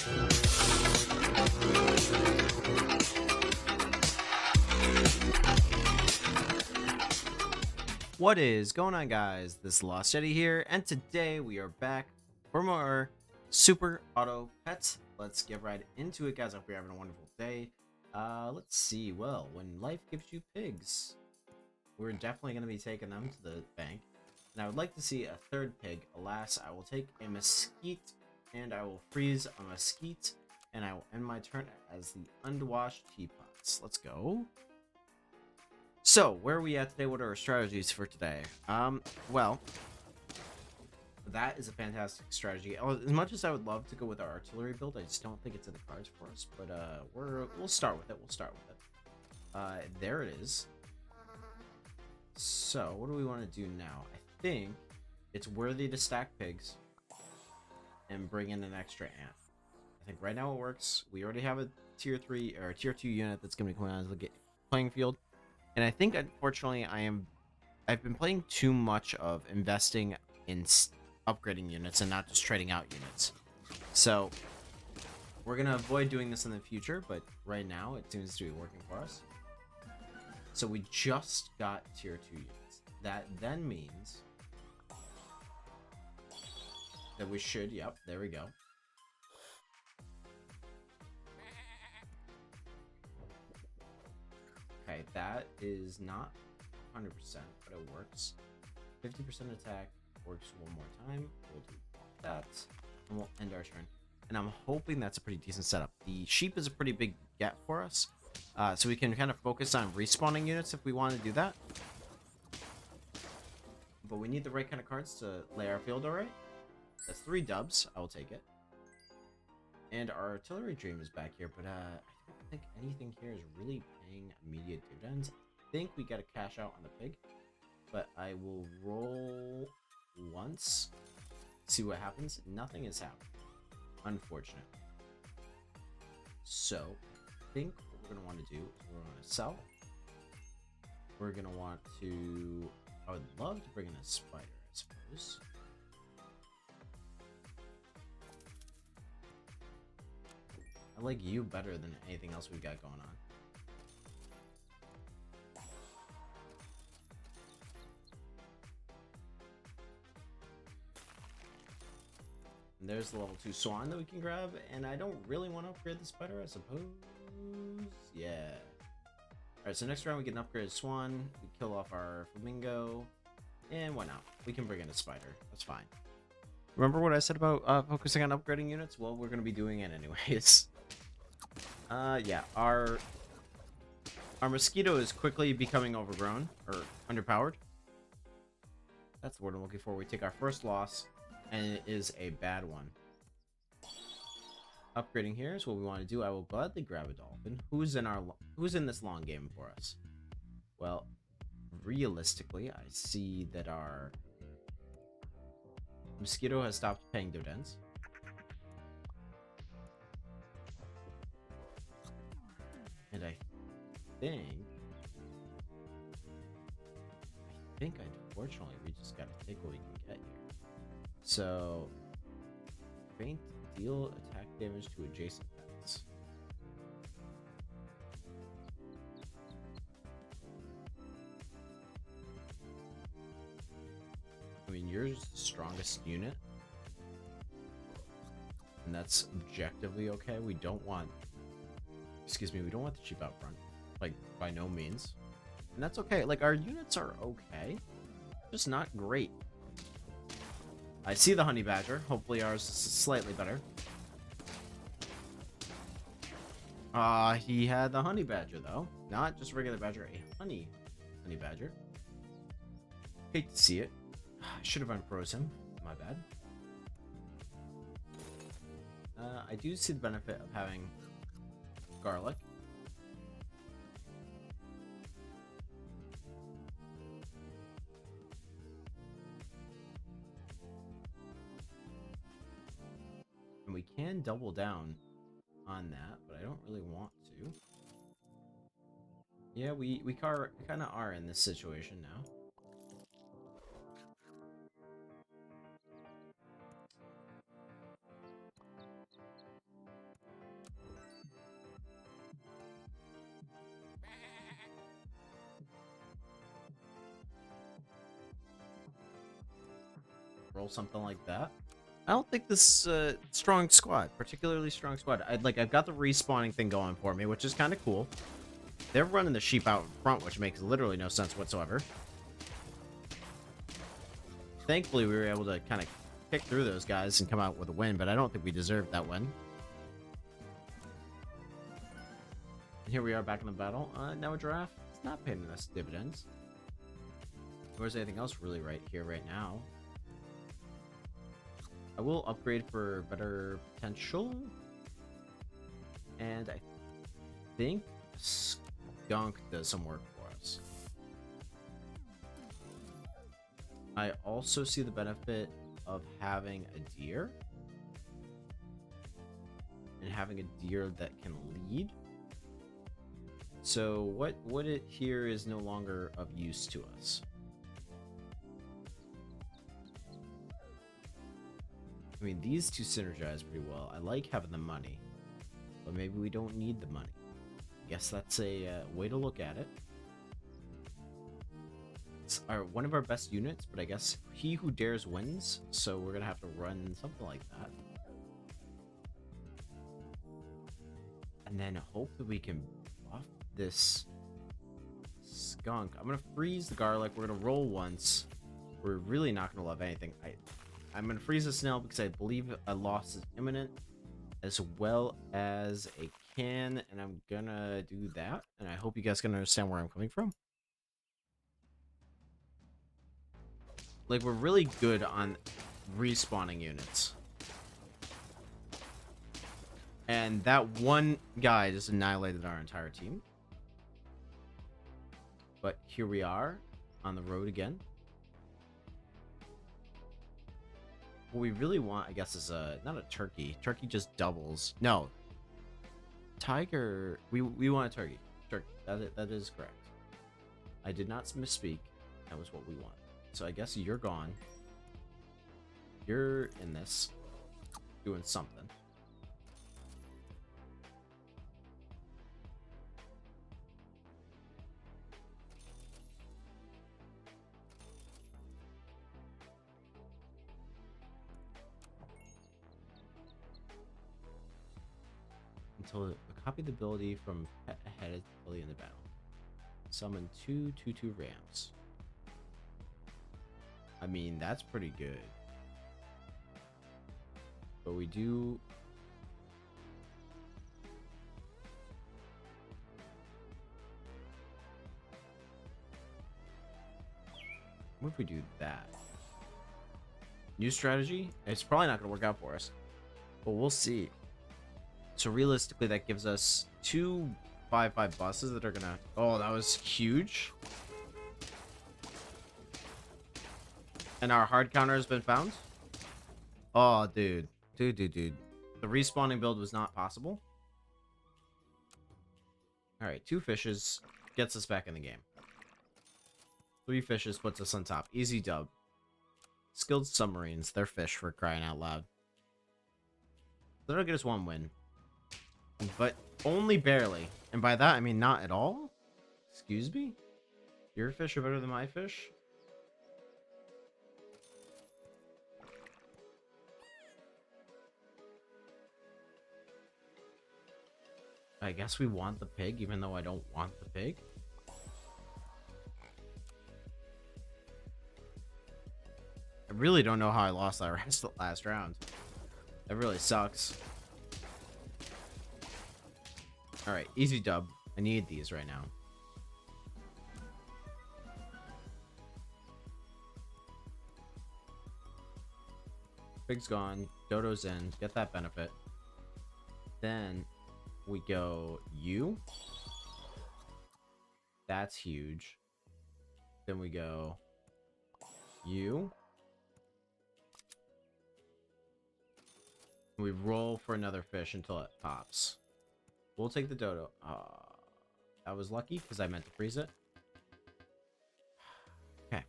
What is going on, guys? TheLostYeti here, and today we are back for more Super Auto Pets. Let's get right into it, guys. I hope you're having a wonderful day. Let's see. Well, when life gives you pigs, we're definitely going to be taking them to the bank. And I would like to see a third pig. Alas, I will take a mesquite, and I will freeze a mesquite, and I will end my turn as the unwashed teapots. Let's go. So, where are we at today? What are our strategies for today? Well, that is a fantastic strategy. As much as I would love to go with our artillery build, I just don't think it's in the cards for us. But we'll start with it. There it is. So, what do we want to do now? I think it's worthy to stack pigs and bring in an extra ant. I think right now it works. We already have a tier 3 or tier 2 unit that's going to be coming onto the playing field. And I think, unfortunately, I've been playing too much of investing in upgrading units and not just trading out units. So we're going to avoid doing this in the future, but right now it seems to be working for us. So we just got tier 2 units. That then means that we should, yep, there we go. Okay, that is not 100%, but it works. 50% attack works one more time. We'll do that, and we'll end our turn. And I'm hoping that's a pretty decent setup. The sheep is a pretty big get for us, so we can kind of focus on respawning units if we want to do that. But we need the right kind of cards to lay our field all right. That's 3 dubs. I will take it. And our artillery dream is back here, but I don't think anything here is really paying immediate dividends. I think we got to cash out on the pig, but I will roll once, see what happens. Nothing is happening, unfortunately. So I think what we're going to want to do is we're going to sell. We're going to want to, I would love to bring in a spider, I suppose. I like you better than anything else we got going on. And there's the level 2 swan that we can grab, and I don't really want to upgrade the spider, I suppose. Yeah. Alright, so next round we get an upgraded swan, we kill off our flamingo, and why not? We can bring in a spider, that's fine. Remember what I said about focusing on upgrading units? Well, we're going to be doing it anyways. Yeah, our mosquito is quickly becoming overgrown, or underpowered. That's the word I'm looking for. We take our first loss, and it is a bad one. Upgrading here is what we want to do. I will gladly grab a dolphin. Who's in this long game for us? Well, realistically, I see that our mosquito has stopped paying dividends. And I think unfortunately we just gotta take what we can get here. So faint, deal attack damage to adjacent pets. I mean, you're just the strongest unit, and that's objectively okay. We don't want, excuse me, we don't want the sheep out front, like, by no means. And that's okay. Like, our units are okay, just not great. I see the honey badger. Hopefully ours is slightly better. He had the honey badger, though. Not just regular badger, a honey badger. Hate to see it. I should have unfroze him. My bad. I do see the benefit of having garlic. And we can double down on that, but I don't really want to. Yeah, we kind of are in this situation now. battle something like that. I don't think this strong squad, particularly strong squad. I've got the respawning thing going for me, which is kind of cool. They're running the sheep out in front, which makes literally no sense whatsoever. Thankfully, we were able to kind of kick through those guys and come out with a win, but I don't think we deserved that win. And here we are back in the battle. Now a giraffe. It's not paying us dividends. Where's anything else really right here right now? I will upgrade for better potential. And I think skunk does some work for us. I also see the benefit of having a deer. And having a deer that can lead. So what it here is no longer of use to us. I mean, these two synergize pretty well. I like having the money, but maybe we don't need the money. I guess that's a way to look at it. It's one of our best units, but I guess he who dares wins, so we're gonna have to run something like that. And then hope that we can buff this skunk. I'm gonna freeze the garlic. We're gonna roll once. We're really not gonna love anything. I'm gonna freeze the snail because I believe a loss is imminent, as well as a can, and I'm gonna do that. And I hope you guys can understand where I'm coming from. Like, we're really good on respawning units. And that one guy just annihilated our entire team. But here we are on the road again. What we really want, I guess, is not a turkey. Turkey just doubles. No. Tiger. We want a turkey. Turkey. That is correct. I did not misspeak. That was what we want. So I guess you're gone. You're in this. Doing something. Until copy the ability from pet ahead ability in the battle. Summon 2/2/2 rams. I mean, that's pretty good. But we do... What if we do that? New strategy? It's probably not going to work out for us. But we'll see. So realistically, that gives us 2 5/5 bosses that are going to... Oh, that was huge. And our hard counter has been found. Oh, dude. Dude. The respawning build was not possible. Alright, 2 fishes gets us back in the game. 3 fishes puts us on top. Easy dub. Skilled submarines. They're fish for crying out loud. That'll get us 1 win. But only barely. And by that, I mean not at all? Excuse me? Your fish are better than my fish? I guess we want the pig, even though I don't want the pig. I really don't know how I lost that last round. That really sucks. Alright, easy dub. I need these right now. Pig's gone. Dodo's in. Get that benefit. Then we go you. That's huge. Then we go you. We roll for another fish until it pops. We'll take the dodo. That was lucky because I meant to freeze it. Okay.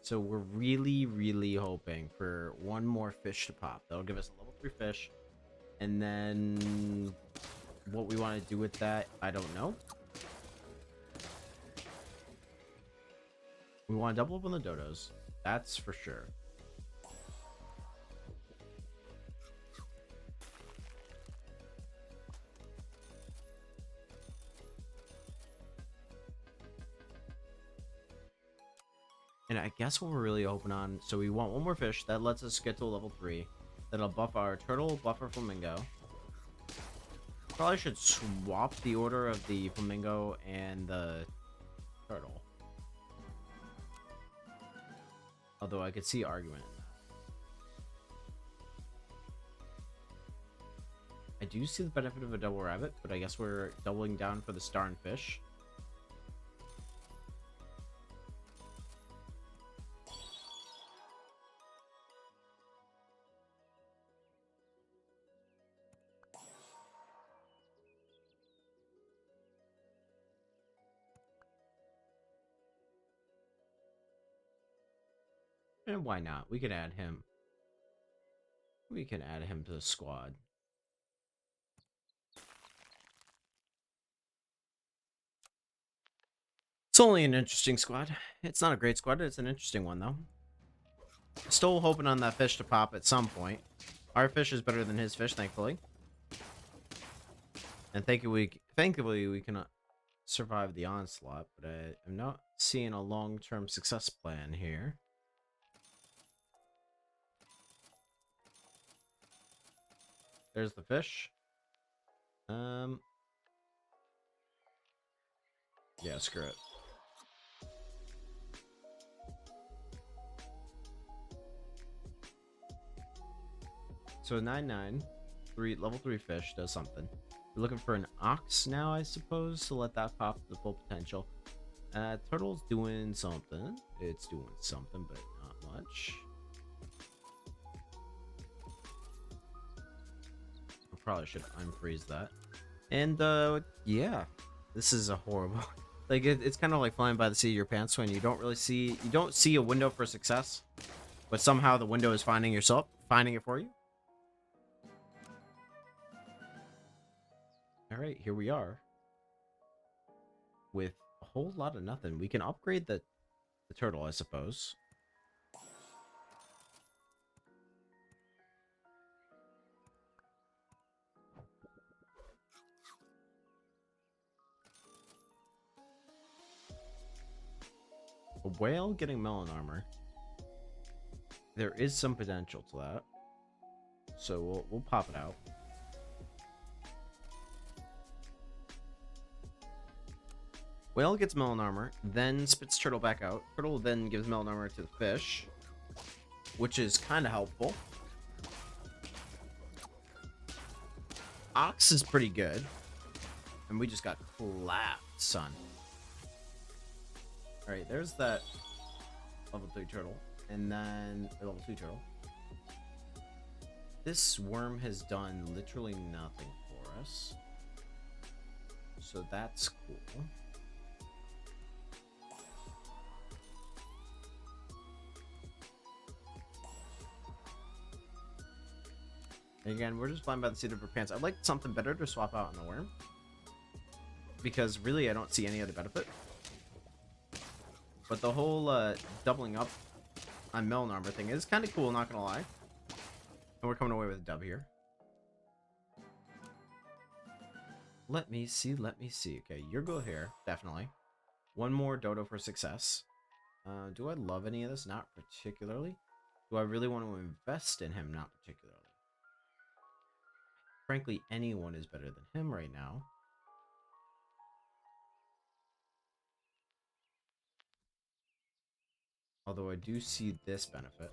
So we're really hoping for 1 more fish to pop. That'll give us a level 3 fish. And then what we want to do with that, I don't know. We want to double up on the dodos. That's for sure. And I guess what we're really hoping on, so we want one more fish that lets us get to a level 3. That'll buff our turtle, buff our flamingo. Probably should swap the order of the flamingo and the turtle. Although I could see argument in that. I do see the benefit of a double rabbit, but I guess we're doubling down for the star and fish. And why not? We can add him. We can add him to the squad. It's only an interesting squad. It's not a great squad. It's an interesting one, though. Still hoping on that fish to pop at some point. Our fish is better than his fish, thankfully. And thankfully, we can survive the onslaught, but I'm not seeing a long-term success plan here. There's the fish. Yeah, screw it. So 9/9, level 3 fish does something. We're looking for an ox now, I suppose, to let that pop the full potential. Turtle's doing something. It's doing something, but not much. I probably should unfreeze that. And yeah, this is a horrible. Like it's kind of like flying by the seat of your pants when you don't see a window for success, but somehow the window is finding it for you. All right, here we are with a whole lot of nothing. We can upgrade the turtle, I suppose. A whale getting melon armor. There is some potential to that, so we'll pop it out. Whale gets melon armor, then spits turtle back out. Turtle then gives melon armor to the fish, which is kind of helpful. Ox is pretty good, and we just got clapped, son. All right, there's that level 3 turtle, and then the level 2 turtle. This worm has done literally nothing for us, so that's cool. And again, we're just flying by the seat of our pants. I'd like something better to swap out on the worm, because really I don't see any other benefit. But the whole doubling up on melon armor thing is kind of cool, not gonna lie. And we're coming away with a dub here. Let me see. Okay, your go here, definitely. One more dodo for success. Do I love any of this? Not particularly. Do I really want to invest in him? Not particularly. Frankly, anyone is better than him right now. Although I do see this benefit.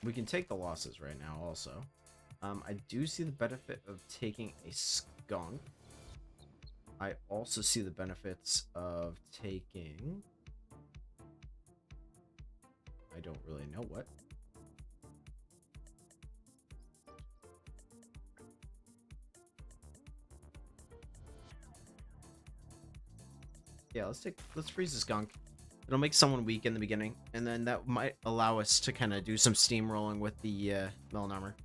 We can take the losses right now also. I do see the benefit of taking a skunk. I also see the benefits of taking... I don't really know what. Yeah, let's freeze the skunk. It'll make someone weak in the beginning, and then that might allow us to kind of do some steamrolling with the melon armor.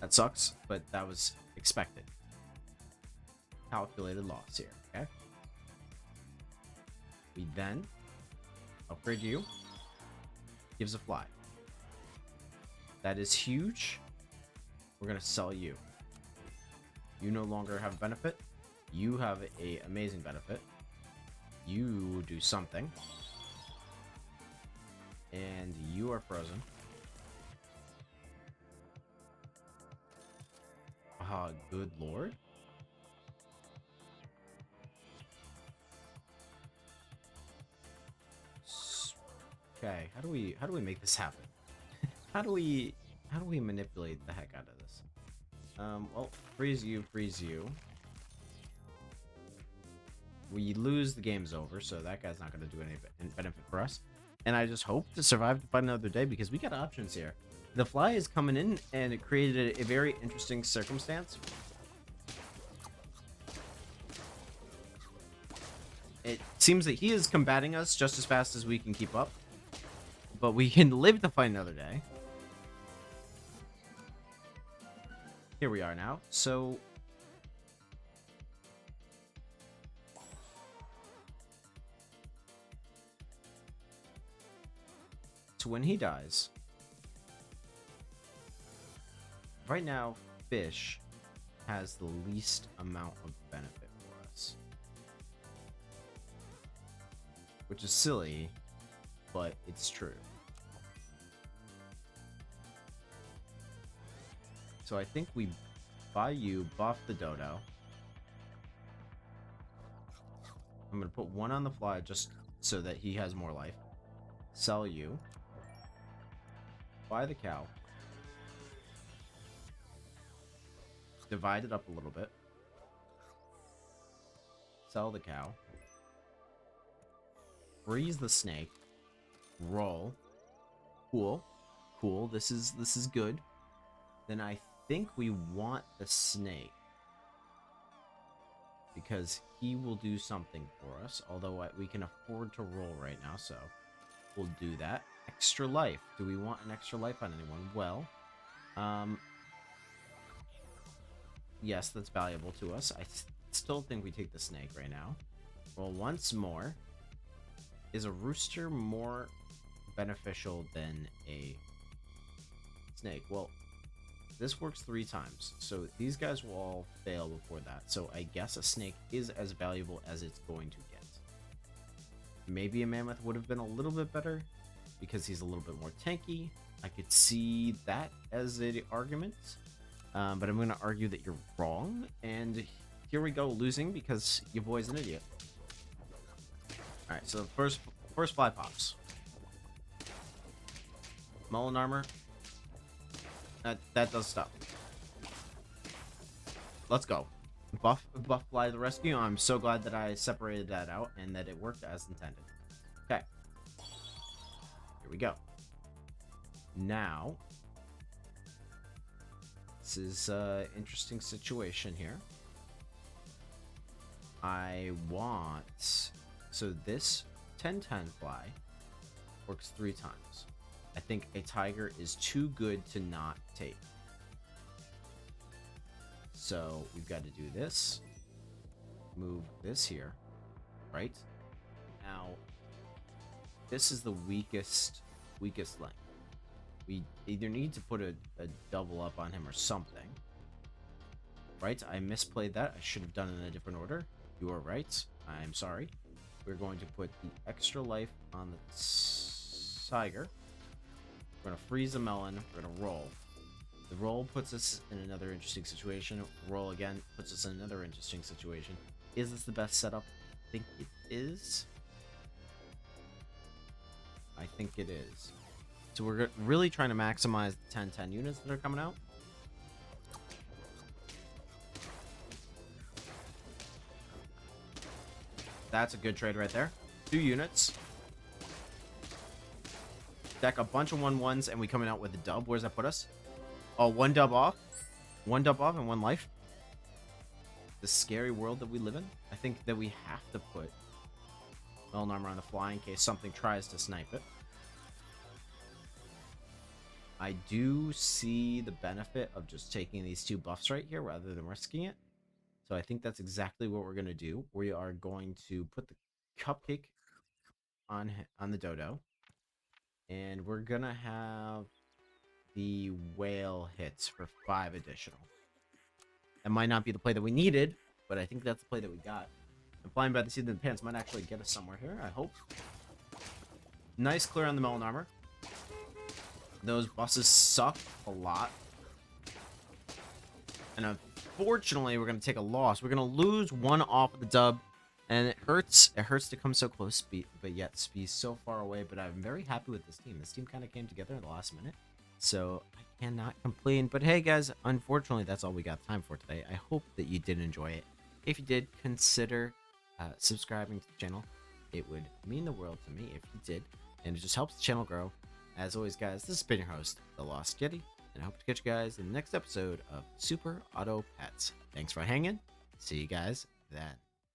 That sucks, but that was expected. Calculated loss here, okay? We then upgrade you. gives a fly. That is huge. We're going to sell you. You no longer have a benefit. You have a amazing benefit. You do something. And you are frozen. Ah, good lord. Okay, how do we make this happen? How do we manipulate the heck out of this? Well, freeze you, freeze you. We lose, the game's over, so that guy's not going to do any benefit for us. And I just hope to survive to fight another day because we got options here. The fly is coming in, and it created a very interesting circumstance. It seems that he is combating us just as fast as we can keep up. But we can live to fight another day. Here we are now. So when he dies, right now, fish has the least amount of benefit for us. Which is silly, but it's true. So I think we buy you, buff the dodo. I'm going to put one on the fly just so that he has more life. Sell you. Buy the cow. Divide it up a little bit. Sell the cow. Freeze the snake. Roll. Cool. Cool. This is good. Then I think we want the snake because he will do something for us, although we can afford to roll right now, so we'll do that. Extra life. Do we want an extra life on anyone? Well, yes, that's valuable to us. I still think we take the snake right now. Well, once more. Is a rooster more beneficial than a snake? Well, this works 3 times, so these guys will all fail before that. So I guess a snake is as valuable as it's going to get. Maybe a mammoth would have been a little bit better because he's a little bit more tanky. I could see that as an argument, but I'm going to argue that you're wrong. And here we go, losing because your boy's an idiot. All right, so first fly pops. Mullen armor. That does stuff. Let's go. Buff fly to the rescue. I'm so glad that I separated that out and that it worked as intended. Okay. Here we go. Now, this is an interesting situation here. I want... So this 10-10 fly works 3 times. I think a tiger is too good to not take. So we've got to do this. Move this here. Right? Now, this is the weakest link. We either need to put a double up on him or something. Right? I misplayed that. I should have done it in a different order. You are right. I'm sorry. We're going to put the extra life on the tiger. We're going to freeze the melon. We're going to roll. The roll puts us in another interesting situation. Roll again puts us in another interesting situation. Is this the best setup? I think it is. I think it is. So we're really trying to maximize the 10-10 units that are coming out. That's a good trade right there. 2 units. Deck a bunch of 1/1s and we coming out with a dub. Where does that put us? Oh, 1 dub off. 1 dub off and 1 life. The scary world that we live in. I think that we have to put Melon armor on the fly in case something tries to snipe it. I do see the benefit of just taking these 2 buffs right here rather than risking it. So I think that's exactly what we're going to do. We are going to put the cupcake on the dodo. And we're gonna have the whale hits for 5 additional. That might not be the play that we needed, but I think that's the play that we got. And flying by the seat of the pants might actually get us somewhere here, I hope. Nice clear on the melon armor. Those bosses suck a lot. And unfortunately, we're going to take a loss. We're going to lose 1 off of the dub. And it hurts. It hurts to come so close, but yet be so far away. But I'm very happy with this team. This team kind of came together in the last minute. So I cannot complain. But hey, guys, unfortunately, that's all we got time for today. I hope that you did enjoy it. If you did, consider subscribing to the channel. It would mean the world to me if you did. And it just helps the channel grow. As always, guys, this has been your host, TheLostYeti. And I hope to catch you guys in the next episode of Super Auto Pets. Thanks for hanging. See you guys then.